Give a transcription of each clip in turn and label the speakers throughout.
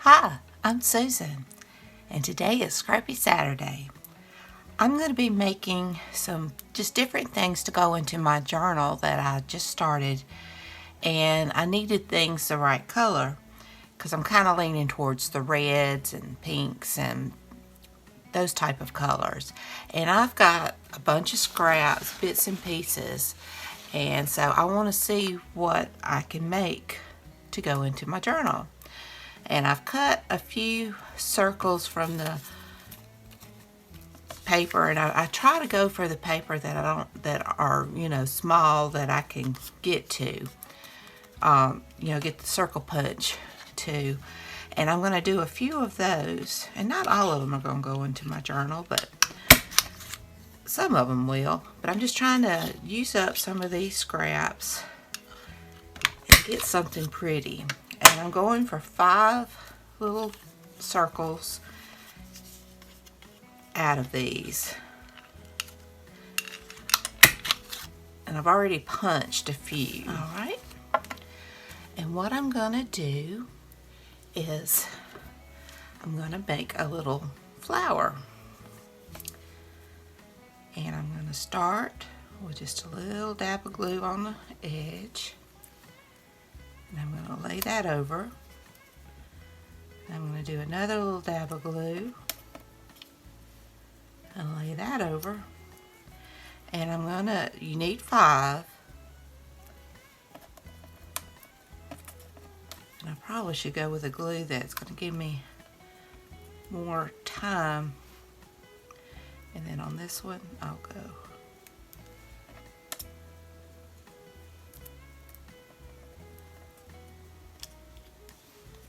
Speaker 1: Hi, I'm Susan, and today is Scrappy Saturday. I'm going to be making some just different things to go into my journal that I just started, and I needed things the right color because I'm kind of leaning towards the reds and pinks and those type of colors. And I've got a bunch of scraps, bits and pieces, and so I want to see what I can make to go into my journal. And I've cut a few circles from the paper, and I try to go for the paper that are small that I can get to, get the circle punch to. And I'm going to do a few of those, and not all of them are going to go into my journal, but some of them will. But I'm just trying to use up some of these scraps and get something pretty. And I'm going for 5 little circles out of these. And I've already punched a few. Alright. And what I'm going to do is I'm going to make a little flower. And I'm going to start with just a little dab of glue on the edge. And I'm going to lay that over. And I'm going to do another little dab of glue and lay that over. And I'm going to, you need 5. And I probably should go with a glue that's going to give me more time. And then on this one, I'll go.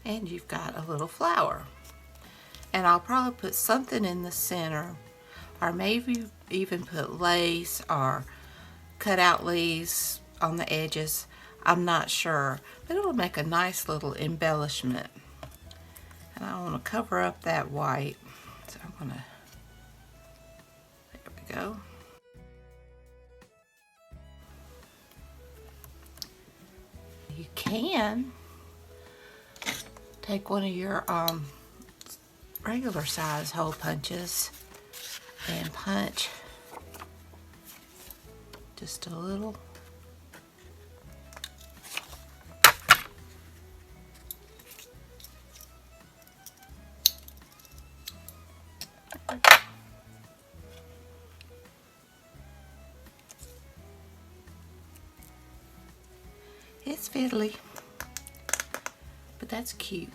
Speaker 1: And you've got a little flower. And I'll probably put something in the center, or maybe even put lace or cut out leaves on the edges. I'm not sure, but it'll make a nice little embellishment. And I want to cover up that white, so I'm gonna, there we go. You can take one of your regular size hole punches and punch just a little. It's fiddly, but that's cute.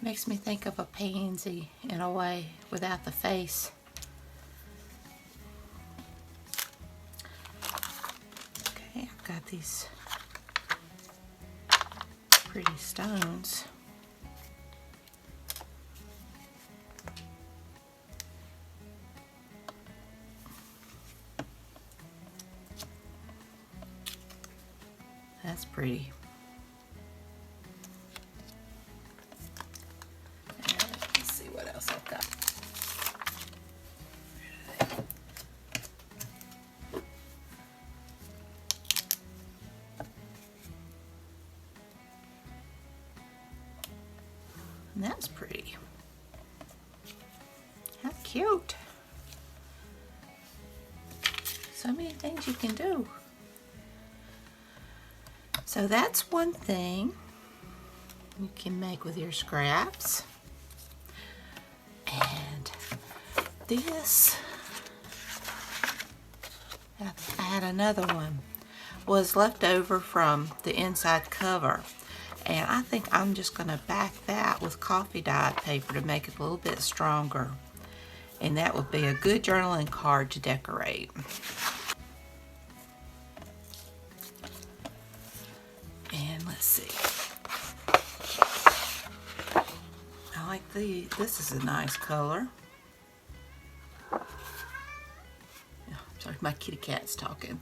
Speaker 1: Makes me think of a pansy in a way, without the face. Okay, I've got these pretty stones. That's pretty. Let's see what else I've got. And that's pretty. How cute. So many things you can do. So that's one thing you can make with your scraps. And this, I had another one, was left over from the inside cover. And I think I'm just going to back that with coffee dyed paper to make it a little bit stronger. And that would be a good journaling card to decorate. And let's see. I like this is a nice color. Oh, sorry, my kitty cat's talking.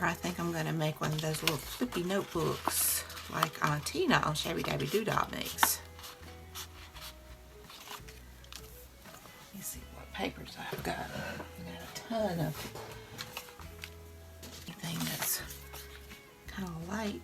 Speaker 1: I think I'm going to make one of those little flippy notebooks like Tina on Shabbydabbydoodah makes. Let me see what papers I've got. I've got a ton of anything that's kind of light.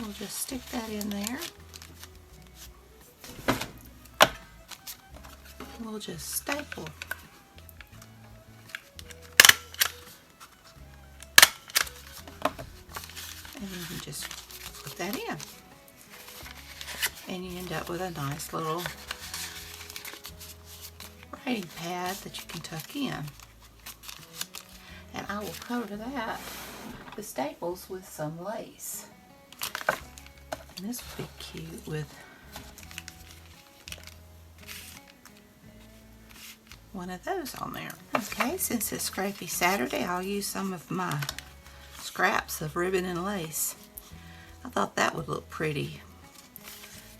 Speaker 1: We'll just stick that in there. We'll just staple. And you can just put that in. And you end up with a nice little writing pad that you can tuck in. And I will cover that, the staples, with some lace. And this would be cute with one of those on there. Okay, since it's Scrappy Saturday, I'll use some of my scraps of ribbon and lace. I thought that would look pretty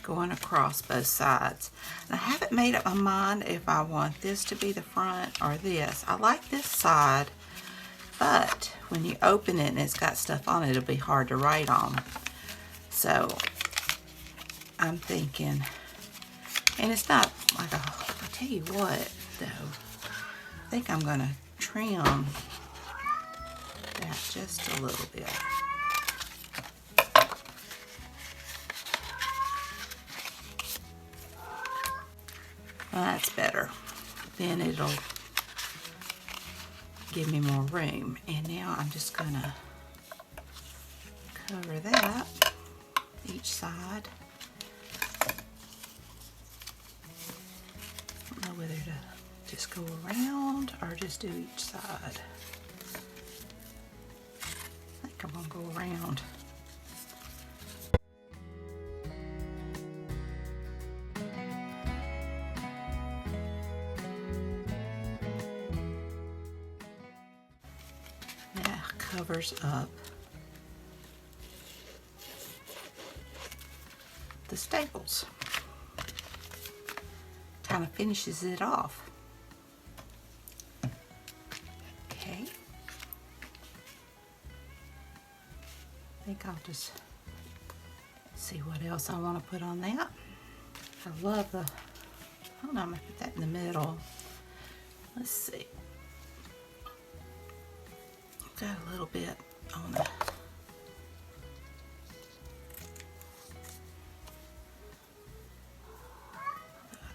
Speaker 1: going across both sides. And I haven't made up my mind if I want this to be the front or this. I like this side, but when you open it and it's got stuff on it, it'll be hard to write on. So I'm thinking, and it's not like I'll tell you what though, I think I'm gonna trim that just a little bit. Well, that's better. Then it'll give me more room. And now I'm just gonna cover that each side. I don't know whether to just go around or just do each side. I think I'm gonna go around. That covers up the staples. Kind of finishes it off. Okay. I think I'll just see what else I want to put on that. I love the, hold on, I'm gonna put that in the middle. Let's see. Got a little bit on the, I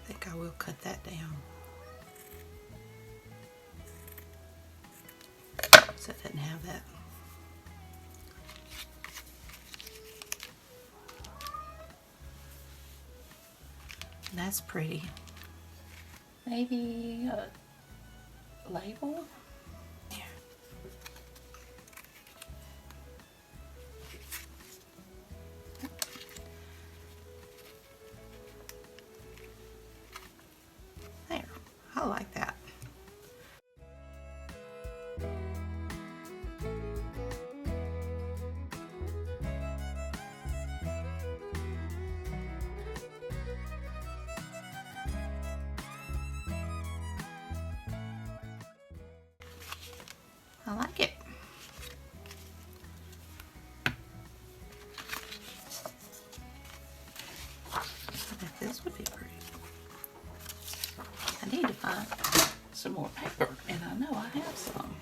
Speaker 1: think I will cut that down so it doesn't have that. And that's pretty. Maybe a label. I like that. I like it. I bet this would be pretty. I need to find some more paper, and I know I have some.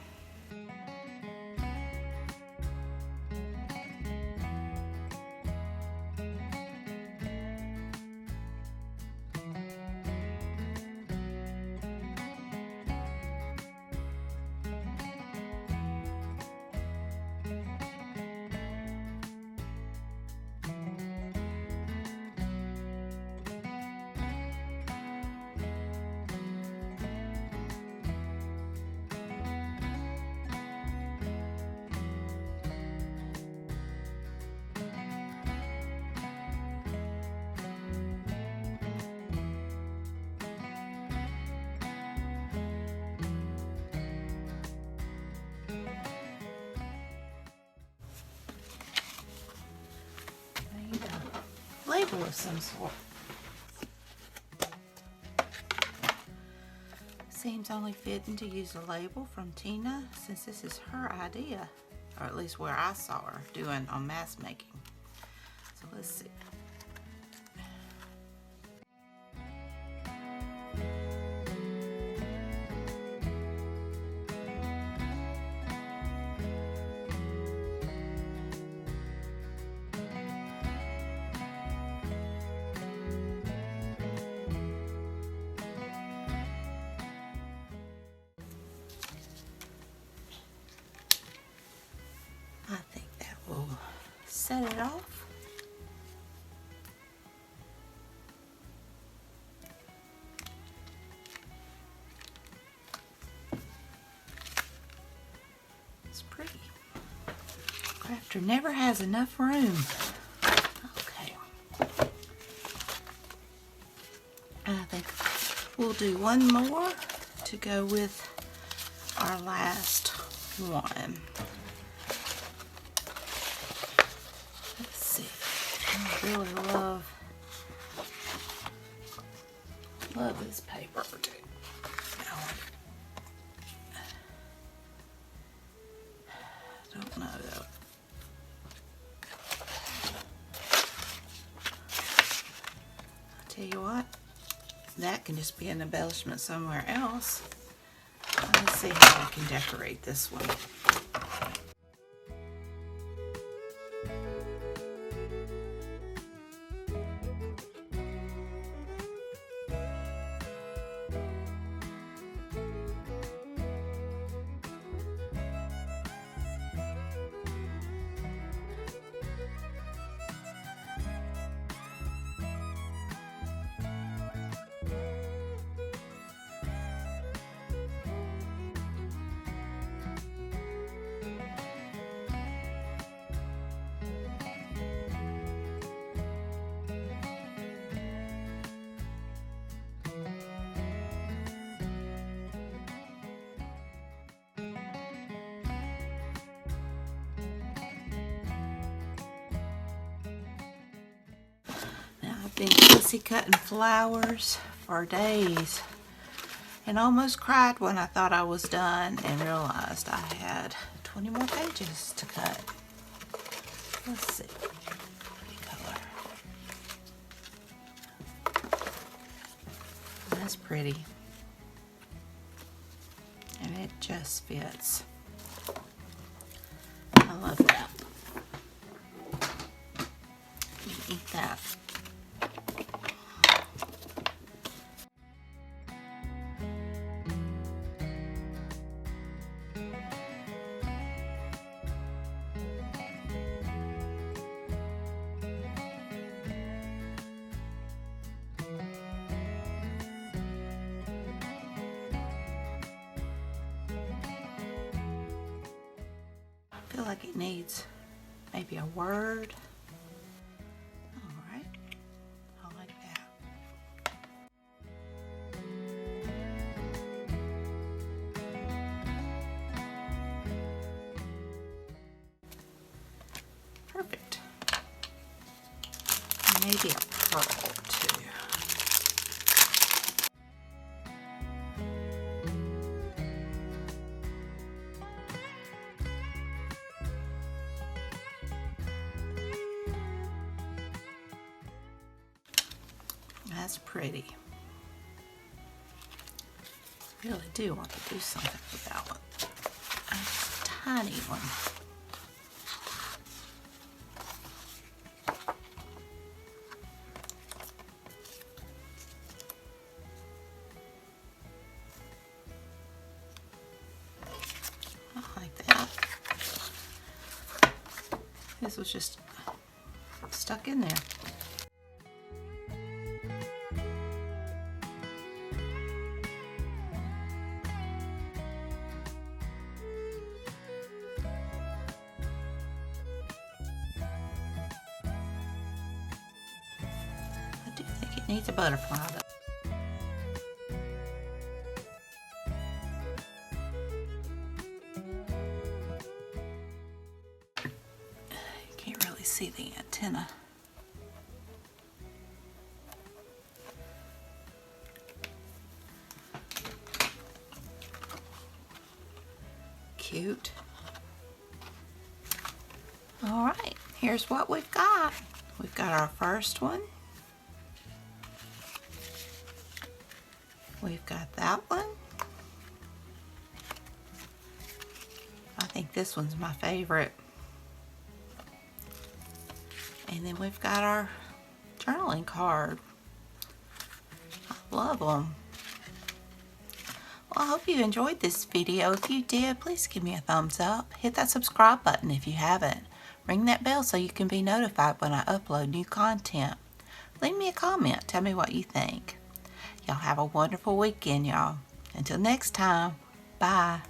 Speaker 1: label of some sort. Seems only fitting to use a label from Tina, since this is her idea, or at least where I saw her doing on mask making. So let's see. I think that will set it off. It's pretty. Crafter never has enough room. Okay. I think we'll do one more to go with our last one. I really love this paper. I don't know though. I'll tell you what, that can just be an embellishment somewhere else. Let's see how I can decorate this one. I've been pussy cutting flowers for days and almost cried when I thought I was done and realized I had 20 more pages to cut. Let's see. Pretty color. That's pretty. And it just fits. I love that. You can eat that. I feel like it needs maybe a word. All right, I like that. Perfect. Maybe a pearl too. That's pretty. I really do want to do something with that one. A tiny one. I like that. This was just stuck in there. Needs a butterfly though. You can't really see the antenna. cute. Alright, here's what we've got. We've got our first one. We've got that one. I think this one's my favorite. And then we've got our journaling card. I love them. Well, I hope you enjoyed this video. If you did, please give me a thumbs up. Hit that subscribe button if you haven't. Ring that bell so you can be notified when I upload new content. Leave me a comment. Tell me what you think. Y'all have a wonderful weekend, y'all. Until next time, bye.